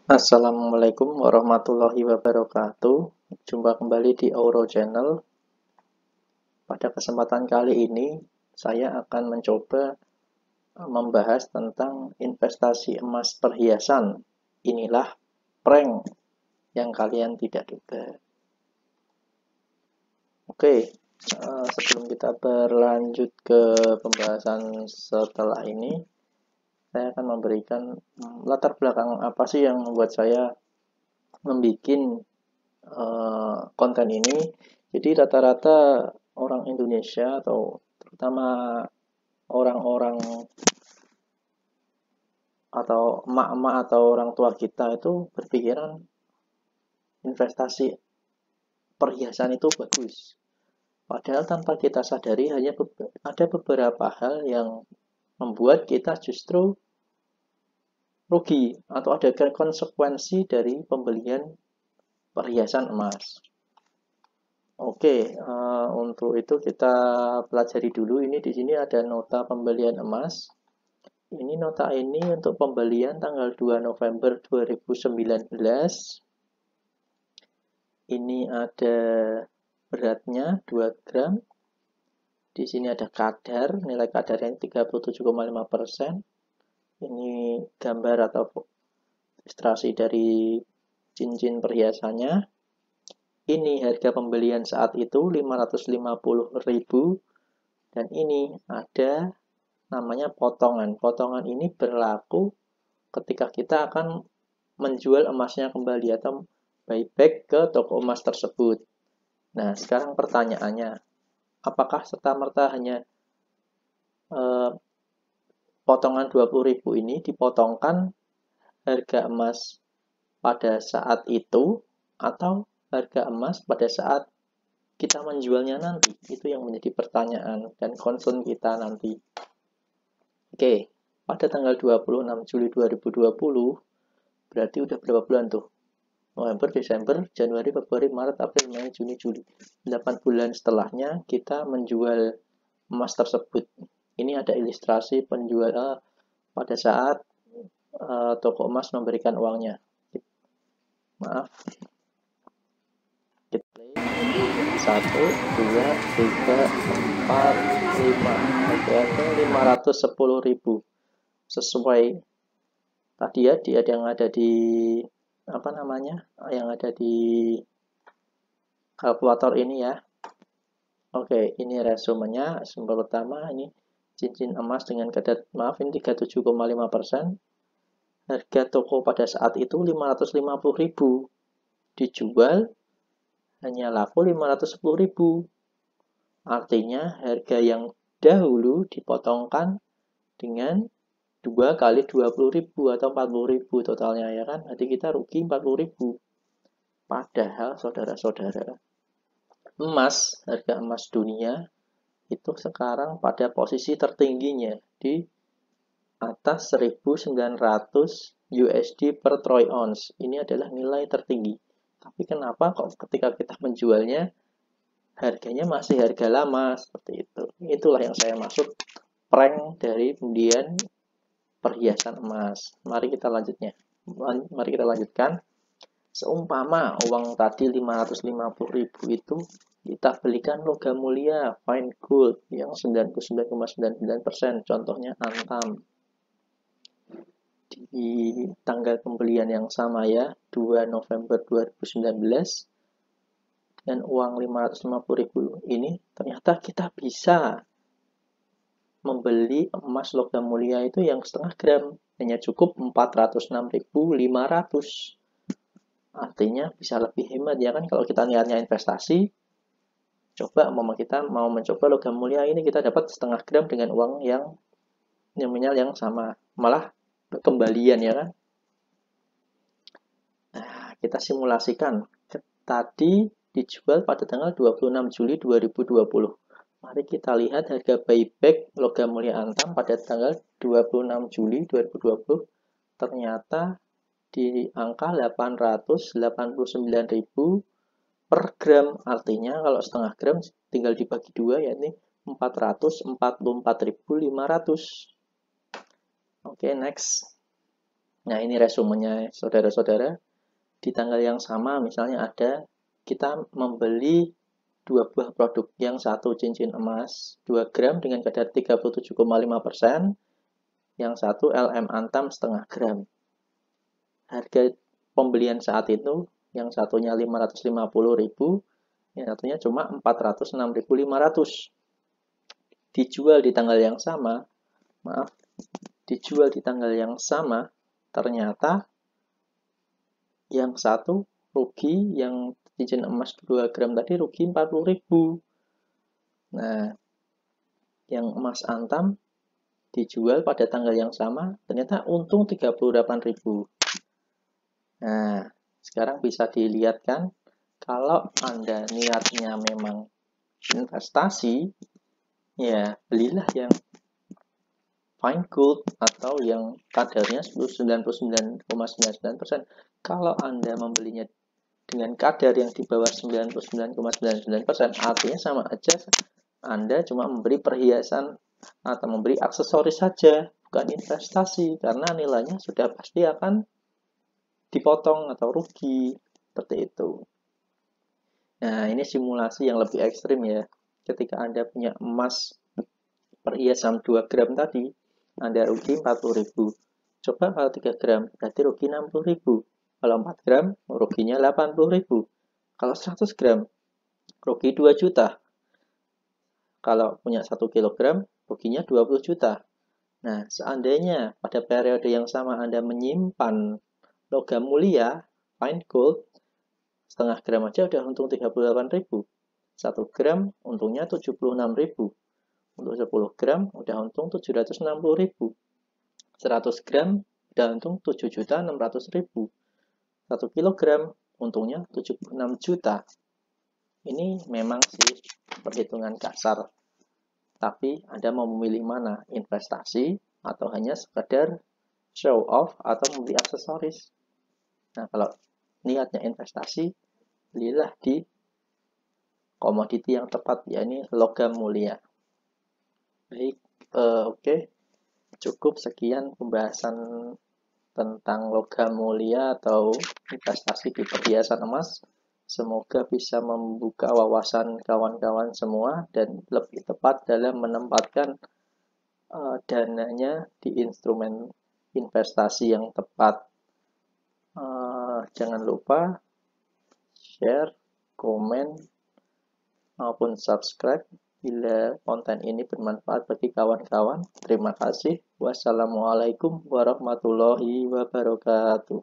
Assalamualaikum warahmatullahi wabarakatuh. Jumpa kembali di Auro Channel. Pada kesempatan kali ini, saya akan mencoba membahas tentang investasi emas perhiasan. Inilah prank yang kalian tidak duga. Oke, sebelum kita berlanjut ke pembahasan setelah ini, saya akan memberikan latar belakang apa sih yang membuat saya membuat konten ini. Jadi rata-rata orang Indonesia atau terutama orang-orang atau emak-emak atau orang tua kita itu berpikiran investasi perhiasan itu bagus. Padahal tanpa kita sadari hanya ada beberapa hal yang membuat kita justru rugi atau ada konsekuensi dari pembelian perhiasan emas. Oke, untuk itu kita pelajari dulu. Ini di sini ada nota pembelian emas. Ini nota ini untuk pembelian tanggal 2 November 2019. Ini ada beratnya 2 gram. Di sini ada kadar, nilai kadarnya 37,5%. Ini gambar atau ilustrasi dari cincin perhiasannya. Ini harga pembelian saat itu 550.000 dan ini ada namanya potongan. Potongan ini berlaku ketika kita akan menjual emasnya kembali atau buyback ke toko emas tersebut. Nah, sekarang pertanyaannya, apakah serta-merta hanya potongan 20.000 ini dipotongkan harga emas pada saat itu atau harga emas pada saat kita menjualnya nanti? Itu yang menjadi pertanyaan dan concern kita nanti. Oke, pada tanggal 26 Juli 2020 berarti udah berapa bulan tuh? November, Desember, Januari, Februari, Maret, April, Mei, Juni, Juli. 8 bulan setelahnya kita menjual emas tersebut. Ini ada ilustrasi penjual pada saat toko emas memberikan uangnya. Maaf. Kita play. 1, 2, 3, 4, 5. Oke, 510.000. Sesuai tadi ya, dia yang ada di apa namanya? Yang ada di kalkulator ini ya. Oke, ini resumenya. Sumber pertama ini cincin emas dengan kadar, maaf ini 37,5%. Harga toko pada saat itu 550.000. Dijual hanya laku 510.000. Artinya harga yang dahulu dipotongkan dengan 2 kali 20.000 atau 40.000 totalnya ya kan. Jadi kita rugi 40.000. Padahal saudara-saudara, harga emas dunia itu sekarang pada posisi tertingginya di atas 1.900 USD per troy ounce. Ini adalah nilai tertinggi. Tapi kenapa kok ketika kita menjualnya harganya masih harga lama seperti itu? Itulah yang saya maksud prank dari pembelian perhiasan emas. Mari kita lanjutkan. Seumpama uang tadi 550.000 itu kita belikan logam mulia fine gold yang 99,99%, contohnya antam. Di tanggal pembelian yang sama ya, 2 November 2019, dan uang 550.000 ini ternyata kita bisa membeli emas logam mulia itu yang setengah gram hanya cukup 406.500. Artinya bisa lebih hemat ya kan. Kalau kita niatnya investasi, coba kita mau mencoba logam mulia ini, kita dapat setengah gram dengan uang yang nominal yang sama, malah kembalian ya kan. Nah, kita simulasikan. Tadi dijual pada tanggal 26 Juli 2020. Mari kita lihat harga buyback logam mulia antam pada tanggal 26 Juli 2020 ternyata di angka 889.000 per gram. Artinya kalau setengah gram tinggal dibagi 2, yakni 444.500. Oke, next. Nah, ini resumenya saudara-saudara. Di tanggal yang sama misalnya ada kita membeli dua buah produk, yang satu cincin emas 2 gram dengan kadar 37,5%, yang satu LM Antam setengah gram. Harga pembelian saat itu yang satunya 550.000, yang satunya cuma 406.500. Dijual di tanggal yang sama, dijual di tanggal yang sama, ternyata yang satu rugi, yang cincin emas 2 gram tadi rugi 40.000. Nah, yang emas Antam dijual pada tanggal yang sama, ternyata untung 38.000. Nah, sekarang bisa dilihat kan, kalau Anda niatnya memang investasi, ya belilah yang fine gold atau yang kadarnya 99,99%. Kalau Anda membelinya dengan kadar yang di bawah 99,99%, artinya sama aja Anda cuma memberi perhiasan atau memberi aksesoris saja, bukan investasi, karena nilainya sudah pasti akan dipotong atau rugi, seperti itu. Nah, ini simulasi yang lebih ekstrim ya. Ketika Anda punya emas perhiasan 2 gram tadi, Anda rugi 40.000. Coba kalau 3 gram, berarti rugi 60.000. Kalau 4 gram, ruginya 80.000. Kalau 100 gram, rugi 2 juta. Kalau punya 1 kilogram, ruginya 20 juta. Nah, seandainya pada periode yang sama Anda menyimpan logam mulia, fine gold, setengah gram aja udah untung 38.000. 1 gram untungnya 76.000. Untuk 10 gram udah untung 760.000. 100 gram udah untung 7.600.000. 1 kilogram untungnya 76 juta. Ini memang sih perhitungan kasar. Tapi Anda mau memilih mana? Investasi atau hanya sekedar show off atau membeli aksesoris? Nah, kalau niatnya investasi, belilah di komoditi yang tepat, yakni logam mulia. Baik, oke. Cukup sekian pembahasan tentang logam mulia atau investasi di perhiasan emas. Semoga bisa membuka wawasan kawan-kawan semua dan lebih tepat dalam menempatkan dananya di instrumen investasi yang tepat. Jangan lupa share, komen, maupun subscribe bila konten ini bermanfaat bagi kawan-kawan. Terima kasih. Wassalamualaikum warahmatullahi wabarakatuh.